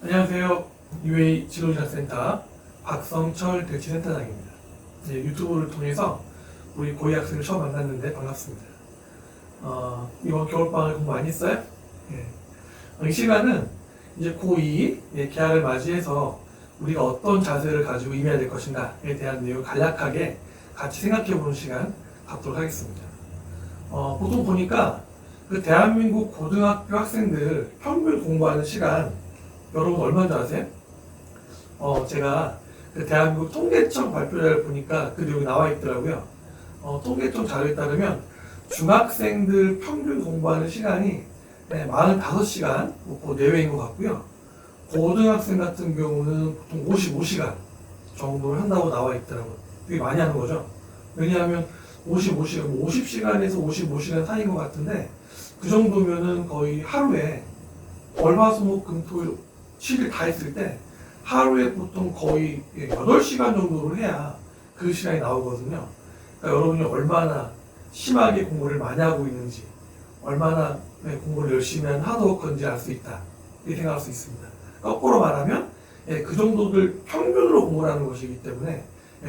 안녕하세요. UA 진로진학센터 박성철 대치센터장입니다. 유튜브를 통해서 우리 고2 학생을 처음 만났는데 반갑습니다. 이번 겨울방학 공부 많이 했어요? 이 시간은 이제 고2 개학을 맞이해서 우리가 어떤 자세를 가지고 임해야 될 것인가에 대한 내용을 간략하게 같이 생각해보는 시간 갖도록 하겠습니다. 보통 보니까 그 대한민국 고등학교 학생들 평균 공부하는 시간 여러분 얼마인 줄 아세요? 제가 그 대한민국 통계청 발표자를 보니까 그 내용이 나와 있더라고요. 통계청 자료에 따르면 중학생들 평균 공부하는 시간이 45시간 그 내외인 것 같고요. 고등학생 같은 경우는 보통 55시간 정도를 한다고 나와 있더라고요. 되게 많이 하는 거죠. 왜냐하면 55시간, 50시간에서 55시간 사이인 것 같은데 그 정도면은 거의 하루에 월화수목금토일 7일 다 했을 때 하루에 보통 거의 8시간 정도를 해야 그 시간이 나오거든요. 그러니까 여러분이 얼마나 심하게 공부를 많이 하고 있는지, 얼마나 공부를 열심히 한 하드워커인지 알 수 있다. 이렇게 생각할 수 있습니다. 거꾸로 말하면 그 정도들 평균으로 공부를 하는 것이기 때문에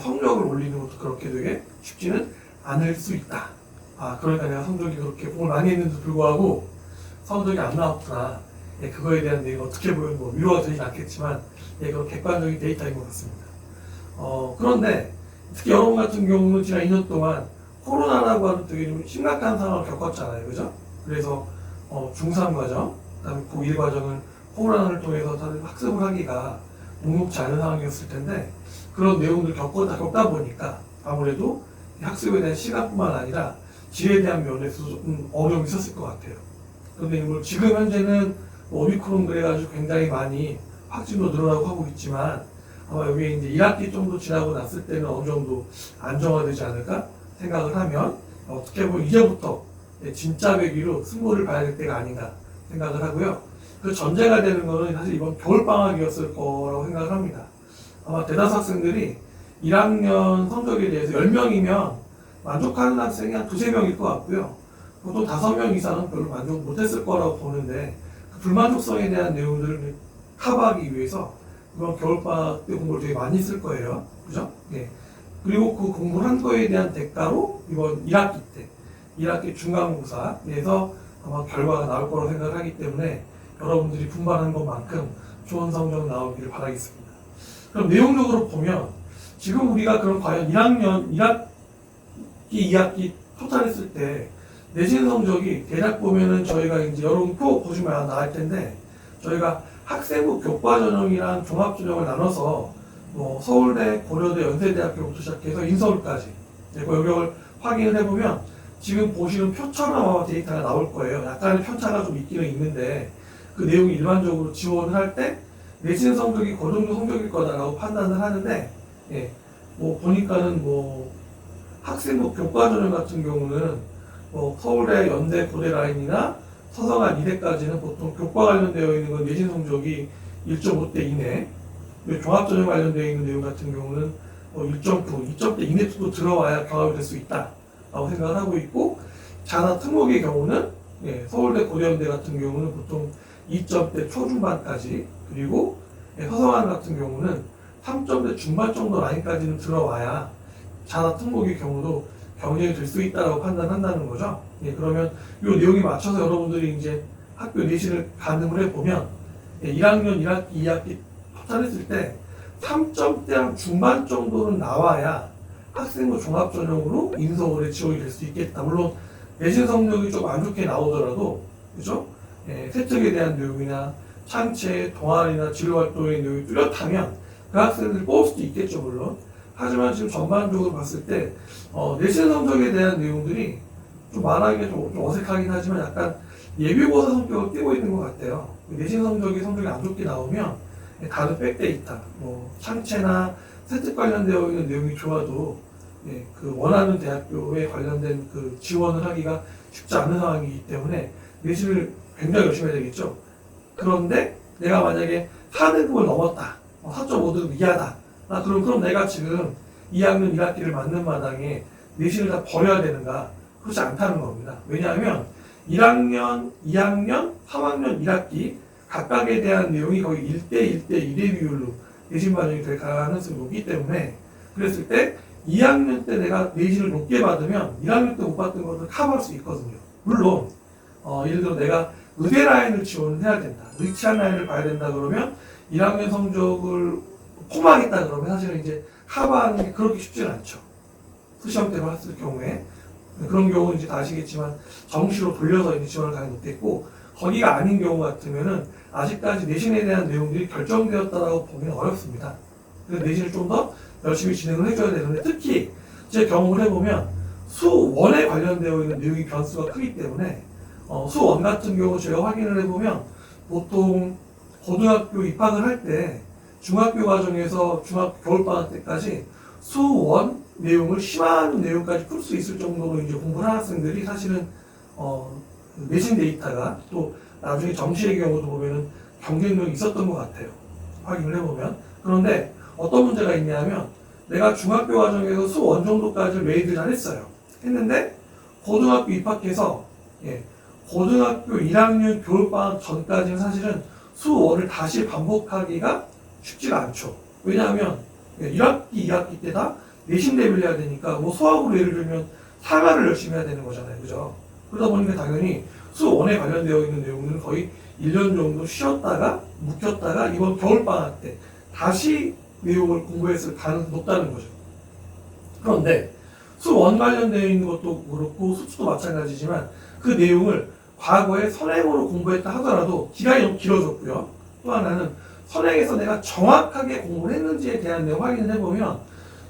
성적을 올리는 것도 그렇게 되게 쉽지는 않을 수 있다. 그러니까 내가 성적이 그렇게 공부를 많이 했는데도 불구하고 성적이 안 나왔구나. 그거에 대한 내용 어떻게 보면 위로가 되진 않겠지만 그건 객관적인 데이터인 것 같습니다. 그런데 특히 여러분 같은 경우는 지난 2년 동안 코로나라고 하는 되게 좀 심각한 상황을 겪었잖아요. 그죠? 그래서 중3 과정, 그다음에 고1 과정을 코로나를 통해서 다들 학습을 하기가 녹록지 않은 상황이었을 텐데 그런 내용들을 겪다 보니까 아무래도 학습에 대한 시간뿐만 아니라 질에 대한 면에서도 좀 어려움이 있었을 것 같아요. 그런데 지금 현재는 오미크론 그래가지고 굉장히 많이 확진도 늘어나고 하고 있지만 아마 여기 이제 1학기 정도 지나고 났을 때는 어느 정도 안정화되지 않을까 생각을 하면 어떻게 보면 이제부터 진짜 배기로 승부를 봐야 될 때가 아닌가 생각을 하고요. 그 전제가 되는 거는 사실 이번 겨울방학이었을 거라고 생각을 합니다. 아마 대다수 학생들이 1학년 성적에 대해서 10명이면 만족하는 학생이 한 2~3명일 것 같고요. 보통 5명 이상은 별로 만족 못했을 거라고 보는데 그 불만족성에 대한 내용들을 커버하기 위해서 이번 겨울방학 때 공부를 되게 많이 했을 거예요. 그죠? 그리고 그 공부를 한 거에 대한 대가로 이번 1학기 때 1학기 중간고사에서 아마 결과가 나올 거라고 생각을 하기 때문에 여러분들이 분발한 것만큼 좋은 성적 나오기를 바라겠습니다. 그럼 내용적으로 보면 지금 우리가 그럼 과연 1학기, 2학기 토탈했을 때 내신 성적이 대략 보면은 저희가 이제 여러분 표 보시면 나올 텐데 저희가 학생부 교과전형이랑 종합전형을 나눠서 서울대, 고려대, 연세대학교부터 시작해서 인서울까지 여기를 확인을 해보면 지금 보시는 표처럼 아마 데이터가 나올 거예요. 약간의 편차가 좀 있기는 있는데 그 내용이 일반적으로 지원을 할 때 내신 성적이 그 정도 성적일 거다라고 판단을 하는데 보니까는 학생부 교과전형 같은 경우는 서울대, 연대, 고대 라인이나 서성한 이대까지는 보통 교과 관련되어 있는 건 내신 성적이 1.5대 이내, 종합전형 관련되어 있는 내용 같은 경우는 1.9, 2점대 이내도 들어와야 경합이 될 수 있다라고 생각을 하고 있고 자나 특목의 경우는 서울대, 고대, 연대 같은 경우는 보통 2점대 초중반까지 그리고 서성한 같은 경우는 3점대 중반 정도 라인까지는 들어와야 자나 특목의 경우도 경쟁이 될 수 있다고 판단한다는 거죠. 그러면 이 내용에 맞춰서 여러분들이 이제 학교 내신을 가늠을 해보면 1학년, 1학기, 2학기 토탈했을 때 3점대 중반 정도는 나와야 학생부 종합전형으로 인서울에 지원이 될 수 있겠다. 물론 내신 성적이 좀 안 좋게 나오더라도 그죠? 세특에 대한 내용이나 창체, 동아리나 진로활동의 내용이 뚜렷하면 그 학생들을 뽑을 수도 있겠죠, 물론. 하지만 지금 전반적으로 봤을 때 내신 성적에 대한 내용들이 좀 말하기가 좀 어색하긴 하지만 약간 예비고사 성격을 띠고 있는 것 같아요. 내신 성적이 안 좋게 나오면 다른 백데이터, 창체나 세특 관련되어 있는 내용이 좋아도 그 원하는 대학교에 관련된 그 지원을 하기가 쉽지 않은 상황이기 때문에 내신을 굉장히 열심히 해야 되겠죠. 그런데 내가 만약에 4등급을 넘었다, 4.5등급 이하다. 그럼 내가 지금 2학년 1학기를 맞는 마당에 내신을 다 버려야 되는가? 그렇지 않다는 겁니다. 왜냐하면 1학년, 2학년, 3학년 1학기 각각에 대한 내용이 거의 1대 1의 비율로 내신 반영이 될 가능성이 높기 때문에 그랬을 때 2학년 때 내가 내신을 높게 받으면 1학년 때 못 받던 것을 커버할 수 있거든요. 물론 예를 들어 내가 의대 라인을 지원을 해야 된다. 의치한 라인을 봐야 된다 그러면 1학년 성적을 포기하겠다 그러면 사실은 이제 커버하는 게 그렇게 쉽지는 않죠. 수시험 때만 했을 경우에 그런 경우는 이제 다 아시겠지만 정시로 돌려서 이제 지원을 가는 것도 있고 거기가 아닌 경우 같으면은 아직까지 내신에 대한 내용들이 결정되었다라고 보기는 어렵습니다. 그래서 내신을 좀 더 열심히 진행을 해줘야 되는데 특히 제 경험을 해보면 수원에 관련되어 있는 내용이 변수가 크기 때문에 수원 같은 경우 제가 확인을 해보면 보통 고등학교 입학을 할 때 중학교 과정에서 중학교 겨울방학 때까지 수원 내용을 심화하는 내용까지 풀 수 있을 정도로 이제 공부를 하는 학생들이 사실은 내신 데이터가 또 나중에 정시의 경우도 보면은 경쟁력이 있었던 것 같아요. 확인을 해보면. 그런데 어떤 문제가 있냐면 내가 중학교 과정에서 수원 정도까지 메이드 잘 했어요. 했는데 고등학교 입학해서 고등학교 1학년 겨울방학 전까지는 사실은 수원을 다시 반복하기가 쉽지가 않죠. 왜냐하면 1학기, 2학기 때 다 내신 대비를 해야 되니까 뭐 수학으로 예를 들면 사과를 열심히 해야 되는 거잖아요. 그죠? 그러다 보니까 당연히 수원에 관련되어 있는 내용들은 거의 1년 정도 쉬었다가 묵혔다가 이번 겨울방학 때 다시 내용을 공부했을 가능성이 높다는 거죠. 그런데 수원 관련되어 있는 것도 그렇고 수투도 마찬가지지만 그 내용을 과거에 선행으로 공부했다 하더라도 기간이 너무 길어졌고요. 또 하나는 선행에서 내가 정확하게 공부를 했는지에 대한 내용 확인을 해보면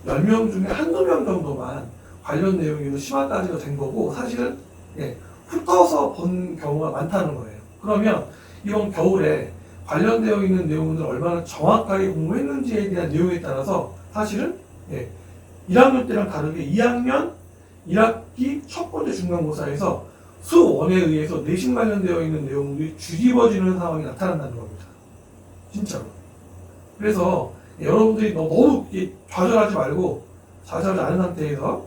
10명 중에 한두 명 정도만 관련 내용이 심화까지가 된 거고 사실은 훑어서 본 경우가 많다는 거예요. 그러면 이번 겨울에 관련되어 있는 내용을 얼마나 정확하게 공부했는지에 대한 내용에 따라서 사실은 1학년 때랑 다르게 2학년 1학기 첫 번째 중간고사에서 수원에 의해서 내신 관련되어 있는 내용들이 뒤집어지는 상황이 나타난다는 겁니다. 진짜로. 그래서 여러분들이 너무 좌절하지 말고 좌절하지 않은 상태에서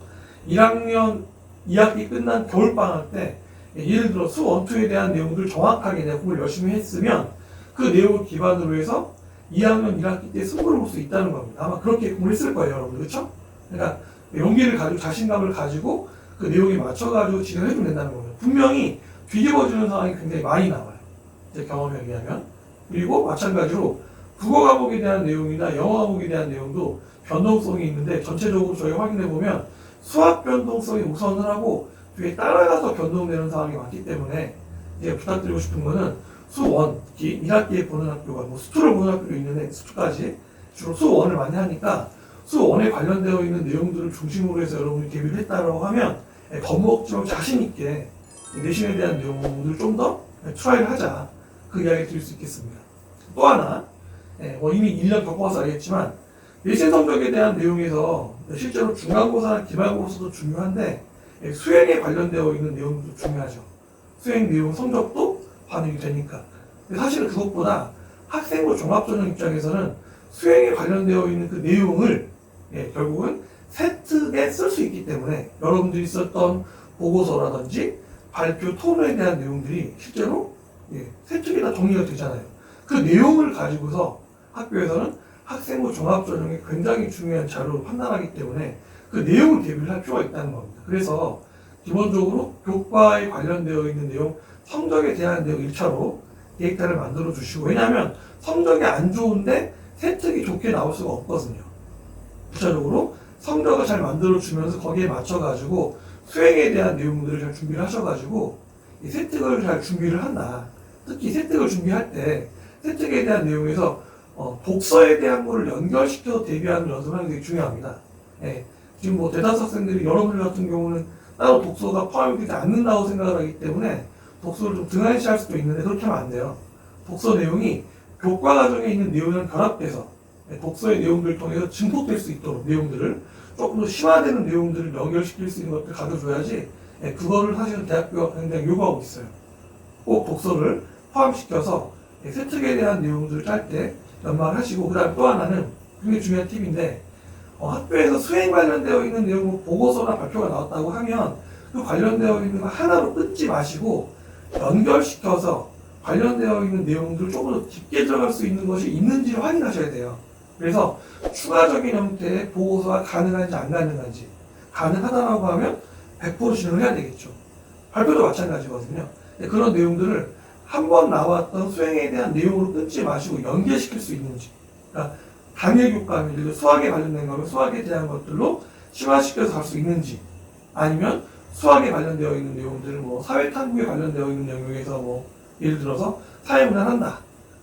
1학년 2학기 끝난 겨울방학 때 예를 들어 수원, 2에 대한 내용들을 정확하게 내가 공부를 열심히 했으면 그 내용을 기반으로 해서 2학년 1학기 때 승부를 볼 수 있다는 겁니다. 아마 그렇게 공부를 했을 거예요, 여러분들. 그렇죠? 그러니까 용기를 가지고 자신감을 가지고 그 내용에 맞춰가지고 진행해주면 된다는 겁니다. 분명히 뒤집어지는 상황이 굉장히 많이 나와요. 제 경험에 의하면. 그리고 마찬가지로 국어 과목에 대한 내용이나 영어 과목에 대한 내용도 변동성이 있는데 전체적으로 저희가 확인해보면 수학 변동성이 우선을 하고 뒤에 따라가서 변동되는 상황이 많기 때문에 이제 부탁드리고 싶은 거는 수원, 특히 1학기에 보는 학교가 뭐 수투를 보는 학교도 있는데 수투까지 주로 수원을 많이 하니까 수원에 관련되어 있는 내용들을 중심으로 해서 여러분이 대비를 했다고 하면 겁먹지 말고 자신있게 내신에 대한 내용들을 좀 더 트라이를 하자. 그 이야기 드릴 수 있겠습니다. 또 하나, 이미 1년 겪어와서 알겠지만 내신 성적에 대한 내용에서 실제로 중간고사나 기말고사도 중요한데 수행에 관련되어 있는 내용도 중요하죠. 수행 내용 성적도 반영이 되니까. 사실은 그것보다 학생부 종합전형 입장에서는 수행에 관련되어 있는 그 내용을 결국은 세특에 쓸 수 있기 때문에 여러분들이 썼던 보고서라든지 발표 토론에 대한 내용들이 실제로 세특에 다 정리가 되잖아요. 그 내용을 가지고서 학교에서는 학생부 종합전형이 굉장히 중요한 자료로 판단하기 때문에 그 내용을 대비를 할 필요가 있다는 겁니다. 그래서 기본적으로 교과에 관련되어 있는 내용, 성적에 대한 내용 1차로 데이터를 만들어 주시고, 왜냐하면 성적이 안 좋은데 세특이 좋게 나올 수가 없거든요. 2차적으로 성적을 잘 만들어 주면서 거기에 맞춰가지고 수행에 대한 내용들을 잘 준비를 하셔가지고 이 세특을 잘 준비를 한다. 특히 세특을 준비할 때 세특에 대한 내용에서 독서에 대한 거를 연결시켜서 대비하는 연습을 하는 게 되게 중요합니다. 지금 뭐 대다수 학생들이 여러분들 같은 경우는 따로 독서가 포함이 되지 않는다고 생각을 하기 때문에 독서를 좀 등한시할 수도 있는데 그렇게 하면 안 돼요. 독서 내용이 교과 과정에 있는 내용이랑 결합돼서 독서의 내용들을 통해서 증폭될 수 있도록 내용들을 조금 더 심화되는 내용들을 연결시킬 수 있는 것들을 가져줘야지 그거를 사실은 대학교가 굉장히 요구하고 있어요. 꼭 독서를 포함시켜서 세특에 대한 내용들을 짤 때 연말하시고, 그 다음에 또 하나는 굉장히 중요한 팁인데 학교에서 수행 관련되어 있는 내용 보고서나 발표가 나왔다고 하면 그 관련되어 있는 거 하나로 끊지 마시고 연결시켜서 관련되어 있는 내용들을 조금 더 깊게 들어갈 수 있는 것이 있는지를 확인하셔야 돼요. 그래서 추가적인 형태의 보고서가 가능한지 안 가능한지, 가능하다라고 하면 100% 진행을 해야 되겠죠. 발표도 마찬가지거든요. 그런 내용들을 한 번 나왔던 수행에 대한 내용으로 끊지 마시고 연계시킬 수 있는지, 그러니까 단일 교과면, 예를 들어 수학에 관련된 거면 수학에 대한 것들로 심화시켜서 갈 수 있는지, 아니면 수학에 관련되어 있는 내용들을 뭐 사회탐구에 관련되어 있는 영역에서 뭐 예를 들어서 사회문화를 한다.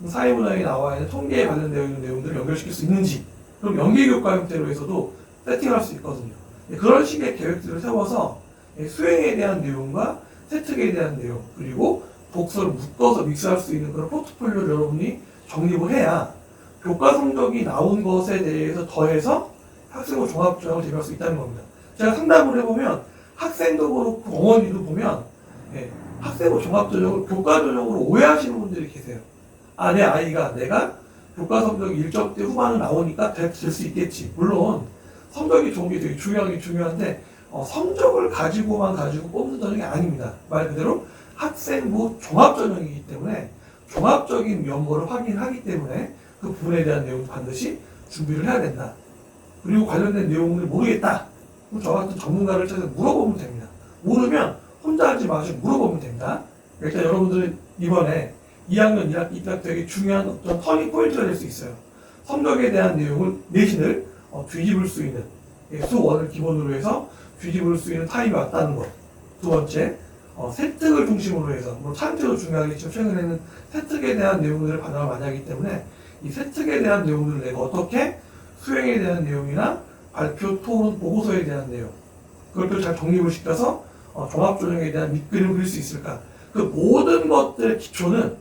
사회문화에 나와 있는 통계에 관련되어 있는 내용들을 연결시킬 수 있는지, 그럼 연계교과 형태로 해서도 세팅할 수 있거든요. 그런 식의 계획들을 세워서 수행에 대한 내용과 세특에 대한 내용, 그리고 독서를 묶어서 믹스할 수 있는 그런 포트폴리오를 여러분이 정립을 해야 교과 성적이 나온 것에 대해서 더해서 학생부 종합전형을 대비할 수 있다는 겁니다. 제가 상담을 해보면 학생도 그렇고 어머니도 보면 학생부 종합전형을 교과전형으로 오해하시는 분들이 계세요. 아, 내 아이가 내가 교과 성적이 일정대 후반을 나오니까 될 수 있겠지. 물론 성적이 좋은 게 되게 중요한데 성적을 가지고 뽑는 전형이 아닙니다. 말 그대로 학생부 종합전형이기 때문에 종합적인 면모를 확인하기 때문에 그 부분에 대한 내용도 반드시 준비를 해야 된다. 그리고 관련된 내용을 모르겠다. 그럼 저 같은 전문가를 찾아서 물어보면 됩니다. 모르면 혼자 하지 마시고 물어보면 됩니다. 일단 여러분들은 이번에 2학년 1학기 입학 되게 중요한 어떤 터닝 포인트가 될 수 있어요. 성적에 대한 내용을 내신을 뒤집을 수 있는 수1을 기본으로 해서 뒤집을 수 있는 타임이 왔다는 것. 두 번째, 세특을 중심으로 해서 뭐 창제도 중요하겠지만 최근에는 세특에 대한 내용들을 반영을 많이 하기 때문에 이 세특에 대한 내용들을 내가 어떻게 수행에 대한 내용이나 발표, 토론, 보고서에 대한 내용 그것들을 잘 정립을 시켜서 종합조정에 대한 밑그림을 그릴 수 있을까. 그 모든 것들의 기초는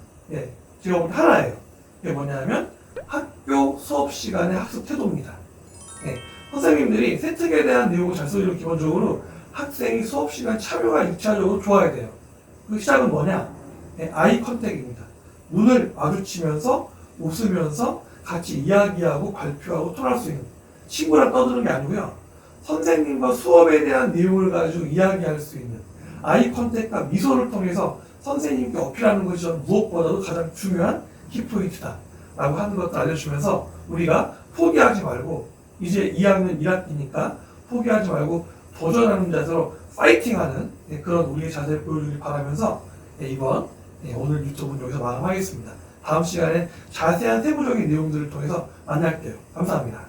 제가 볼 때 하나예요. 그게 뭐냐면 학교 수업 시간의 학습 태도입니다. 선생님들이 세특에 대한 내용을 잘 써주는 기본적으로 학생이 수업 시간 참여가 1차적으로 좋아야 돼요. 그 시작은 뭐냐? 아이 컨택입니다. 눈을 마주치면서 웃으면서 같이 이야기하고 발표하고 토론할 수 있는, 친구랑 떠드는 게 아니고요. 선생님과 수업에 대한 내용을 가지고 이야기할 수 있는 아이 컨택과 미소를 통해서 선생님께 어필하는 것이 저는 무엇보다도 가장 중요한 키포인트다 라고 하는 것도 알려주면서 우리가 포기하지 말고 이제 2학년 1학기니까 포기하지 말고 도전하는 자세로 파이팅하는 그런 우리의 자세를 보여주길 바라면서 이번 오늘 유튜브는 여기서 마감하겠습니다. 다음 시간에 자세한 세부적인 내용들을 통해서 만날게요. 감사합니다.